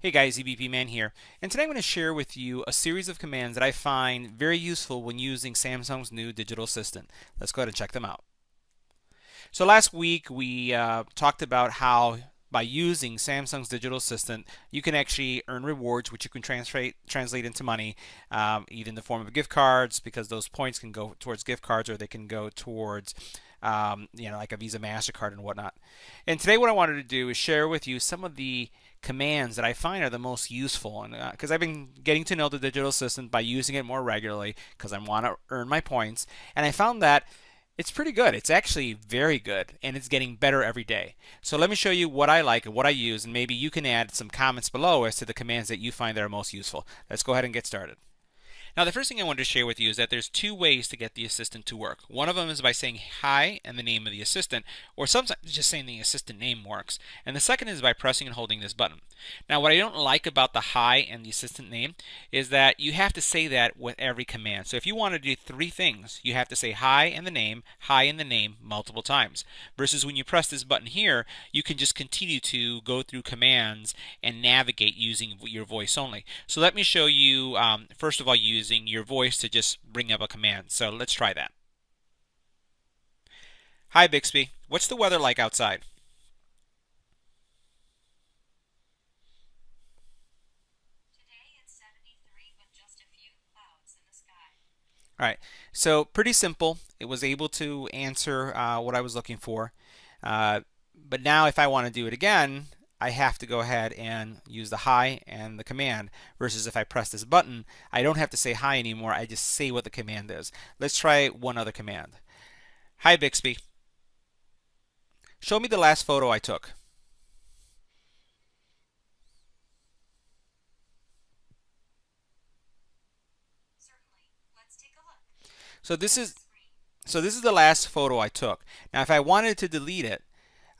Hey guys, EBPMAN here, and today I'm going to share with you a series of commands that I find very useful when using Samsung's new digital assistant. Let's go ahead and check them out. So last week we talked about how by using Samsung's digital assistant you can actually earn rewards which you can translate into money, either in the form of gift cards, because those points can go towards gift cards or they can go towards like a Visa, MasterCard and whatnot. And today what I wanted to do is share with you some of the commands that I find are the most useful, and because I've been getting to know the digital assistant by using it more regularly because I want to earn my points, and I found that it's pretty good. It's actually very good, and it's getting better every day. So let me show you what I like and what I use, and maybe you can add some comments below as to the commands that you find that are most useful. Let's go ahead and get started. Now, the first thing I wanted to share with you is that there's two ways to get the assistant to work. One of them is by saying hi and the name of the assistant, or sometimes just saying the assistant name works. And the second is by pressing and holding this button. Now, what I don't like about the hi and the assistant name is that you have to say that with every command. So if you want to do three things, you have to say hi and the name multiple times. Versus when you press this button here, you can just continue to go through commands and navigate using your voice only. So let me show you, first of all, using your voice to just bring up a command. So let's try that. Hi Bixby, what's the weather like outside? Today it's 73 with just a few clouds in the sky. All right, so pretty simple. It was able to answer what I was looking for. But now if I want to do it again, I have to go ahead and use the hi and the command, versus if I press this button, I don't have to say hi anymore. I just say what the command is. Let's try one other command. Hi Bixby, show me the last photo I took. Certainly. Let's take a look. So this On the is screen. so this is the last photo I took. Now if I wanted to delete it,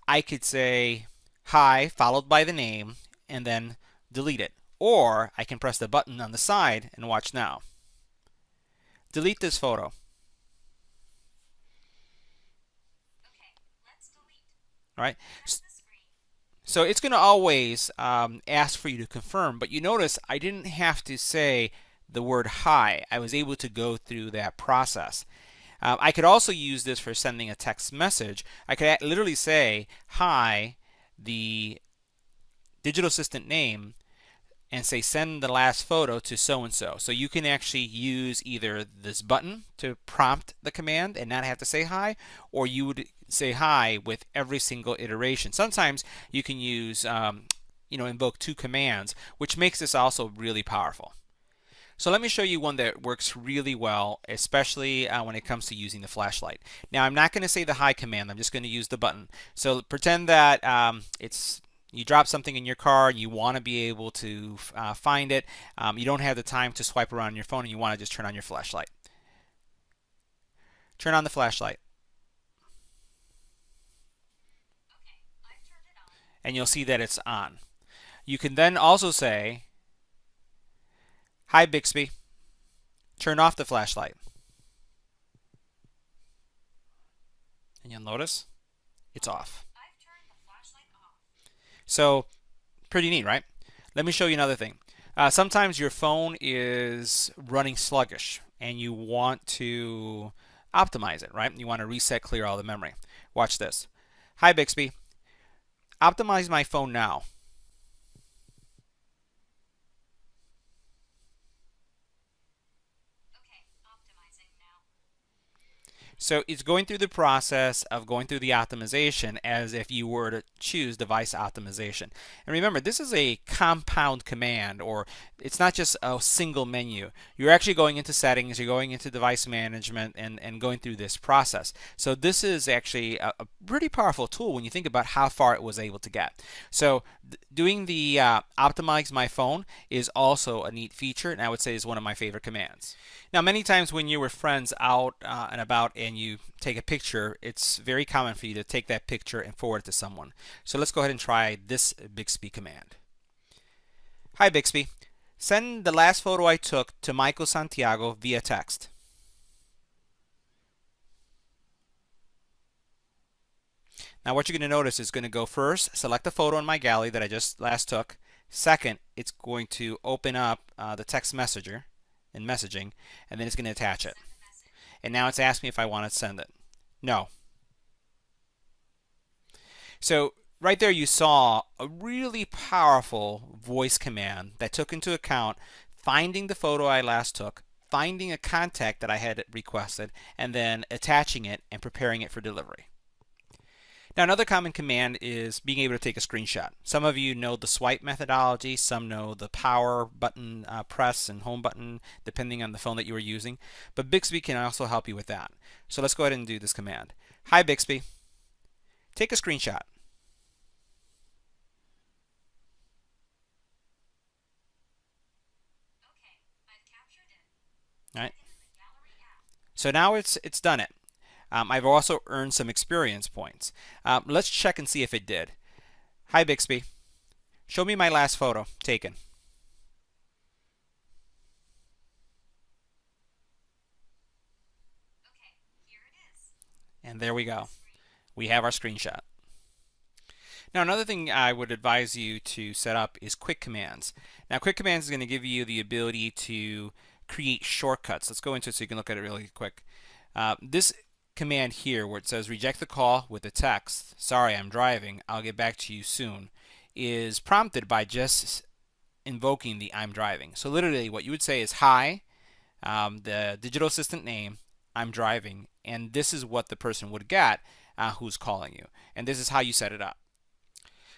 I could say hi followed by the name and then delete it. Or I can press the button on the side and watch now. Delete this photo. Okay, let's delete. All right. Press the screen. So it's going to always ask for you to confirm, but you notice I didn't have to say the word hi. I was able to go through that process. I could also use this for sending a text message. I could literally say hi, the digital assistant name, and say send the last photo to so and so. So you can actually use either this button to prompt the command and not have to say hi, or you would say hi with every single iteration. Sometimes you can use invoke two commands, which makes this also really powerful. So let me show you one that works really well, especially when it comes to using the flashlight. Now I'm not going to say the hi command, I'm just going to use the button. So pretend that you drop something in your car and you want to be able to find it. You don't have the time to swipe around on your phone and you want to just turn on your flashlight. Turn on the flashlight. Okay, I've turned it on. And you'll see that it's on. You can then also say, hi Bixby, turn off the flashlight. And you'll notice it's Okay, off. I've turned the flashlight off. So pretty neat, right? Let me show you another thing. Sometimes your phone is running sluggish and you want to optimize it, right? You want to reset, clear all the memory. Watch this. Hi Bixby, optimize my phone now. Okay, optimizing now. So it's going through the process of going through the optimization as if you were to choose device optimization. And remember, this is a compound command, or it's not just a single menu. You're actually going into settings, you're going into device management, and going through this process. So this is actually a pretty powerful tool when you think about how far it was able to get. So doing the optimize my phone is also a neat feature, and I would say is one of my favorite commands. Now, many times when you're with friends out and about and you take a picture, it's very common for you to take that picture and forward it to someone. So let's go ahead and try this Bixby command. Hi Bixby, send the last photo I took to Michael Santiago via text. Now what you're going to notice is going to go first, select the photo in my gallery that I just last took, Second, it's going to open up the text messenger in messaging, and then it's going to attach it. Send a message. And now it's asking me if I want to send it. No. So right there you saw a really powerful voice command that took into account finding the photo I last took, finding a contact that I had requested, and then attaching it and preparing it for delivery. Now, another common command is being able to take a screenshot. Some of you know the swipe methodology, some know the power button press and home button, depending on the phone that you are using. But Bixby can also help you with that. So let's go ahead and do this command. Hi, Bixby. Take a screenshot. Okay, I've captured it. All right. Save it in the gallery app. So now it's done it. I've also earned some experience points. Let's check and see if it did. Hi, Bixby. Show me my last photo taken. Okay, here it is. And there we go. Screen. We have our screenshot. Now, another thing I would advise you to set up is quick commands. Now, quick commands is going to give you the ability to create shortcuts. Let's go into it so you can look at it really quick. This command here, where it says reject the call with the text, sorry, I'm driving, I'll get back to you soon, is prompted by just invoking the I'm driving. So literally what you would say is hi, the digital assistant name, I'm driving, and this is what the person would get who's calling you. And this is how you set it up.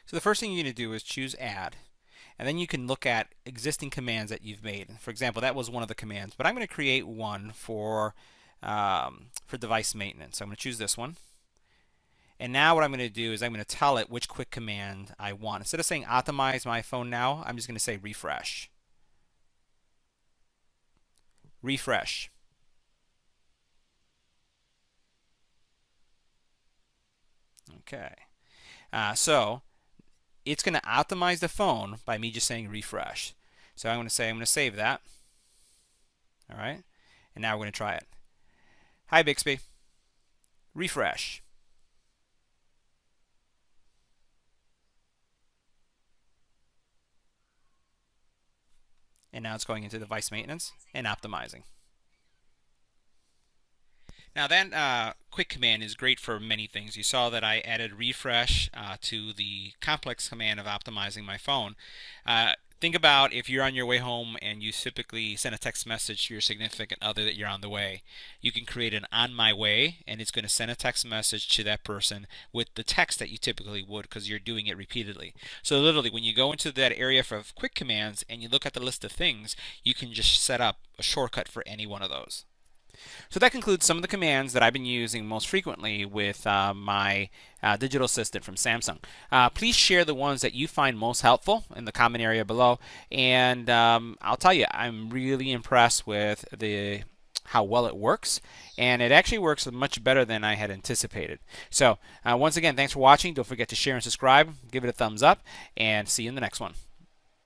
So the first thing you're going to do is choose add, and then you can look at existing commands that you've made. For example, that was one of the commands, but I'm going to create one for device maintenance. So I'm going to choose this one. And now what I'm going to do is I'm going to tell it which quick command I want. Instead of saying optimize my phone now, I'm just going to say refresh. Refresh. Okay. So it's going to optimize the phone by me just saying refresh. So I'm going to save that. All right. And now we're going to try it. Hi, Bixby. Refresh. And now it's going into device maintenance and optimizing. Now that quick command is great for many things. You saw that I added refresh to the complex command of optimizing my phone. Think about if you're on your way home and you typically send a text message to your significant other that you're on the way. You can create an on my way, and it's going to send a text message to that person with the text that you typically would because you're doing it repeatedly. So literally when you go into that area for quick commands and you look at the list of things, you can just set up a shortcut for any one of those. So that concludes some of the commands that I've been using most frequently with my digital assistant from Samsung. Please share the ones that you find most helpful in the comment area below. And I'll tell you, I'm really impressed with how well it works. And it actually works much better than I had anticipated. So once again, thanks for watching. Don't forget to share and subscribe. Give it a thumbs up. And see you in the next one.